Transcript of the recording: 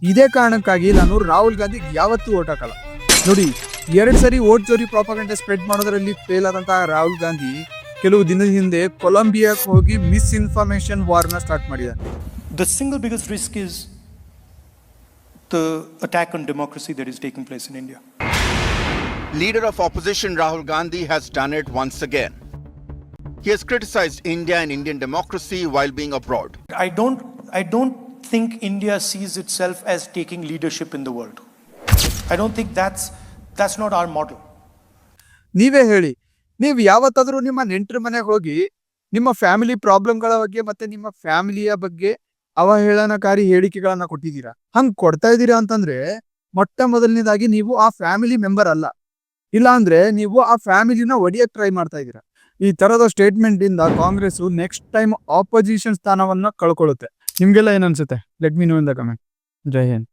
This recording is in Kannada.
ಇದೇ ಕಾರಣಕ್ಕಾಗಿ ನಾನು ರಾಹುಲ್ ಗಾಂಧಿಗೆ ಯಾವತ್ತೂ ಓಟ್ ಹಾಕಲ್ಲ. ನೋಡಿ, 2 ಸರಿ ಓಟ್ ಚೋರಿ ಪ್ರಾಪಗಂಡ ಸ್ಪ್ರೆಡ್ ಮಾಡೋದ್ರಲ್ಲಿ ಫೇಲ್ ಆದಂತಹ ರಾಹುಲ್ ಗಾಂಧಿ ಕೆಲವು ದಿನದ ಹಿಂದೆ ಕೊಲಂಬಿಯಾಕ್ಕೆ ಹೋಗಿ ಮಿಸ್ಇನ್ಫಾರ್ಮೇಶನ್ ವಾರ್ನ ಸ್ಟಾರ್ಟ್ ಮಾಡಿದ್ದಾರೆ. The single biggest risk is the attack on democracy that is taking place in India. Leader of opposition Rahul Gandhi has done it once again. He has criticized India and Indian democracy while being abroad. I don't think India sees itself as taking leadership in the world. I don't think that's not our model. ನೀವೇ ಹೇಳಿ, ನೀವು ಯಾವತ್ತಾದ್ರೂ ನಿಮ್ಮ ನೆಂಟರ ಮನೆಗೆ ಹೋಗಿ ನಿಮ್ಮ ಫ್ಯಾಮಿಲಿ ಪ್ರಾಬ್ಲಮ್ಗಳ ಬಗ್ಗೆ ಮತ್ತೆ ನಿಮ್ಮ ಫ್ಯಾಮಿಲಿಯ ಬಗ್ಗೆ ಅವಹೇಳನಕಾರಿ ಹೇಳಿಕೆಗಳನ್ನ ಕೊಟ್ಟಿದ್ದೀರಾ? ಹಂಗ್ ಕೊಡ್ತಾ ಇದ್ದೀರಾ ಅಂತಂದ್ರೆ ಮೊಟ್ಟ ಮೊದಲನೇದಾಗಿ ನೀವು ಆ ಫ್ಯಾಮಿಲಿ ಮೆಂಬರ್ ಅಲ್ಲ. ಇಲ್ಲ ಅಂದ್ರೆ ನೀವು ಆ ಫ್ಯಾಮಿಲಿನ ಒಡೆಯಕ್ ಟ್ರೈ ಮಾಡ್ತಾ ಇದ್ದೀರಾ. ಈ ತರದ ಸ್ಟೇಟ್ಮೆಂಟ್ ಇಂದ ಕಾಂಗ್ರೆಸ್ ನೆಕ್ಸ್ಟ್ ಟೈಮ್ ಆಪೋಸಿಷನ್ ಸ್ಥಾನವನ್ನ ಕಳ್ಕೊಳ್ಳುತ್ತೆ. ನಿಮ್ಗೆಲ್ಲ ಏನ್ ಅನ್ಸುತ್ತೆ? Let me no in the comment. Jai Hind.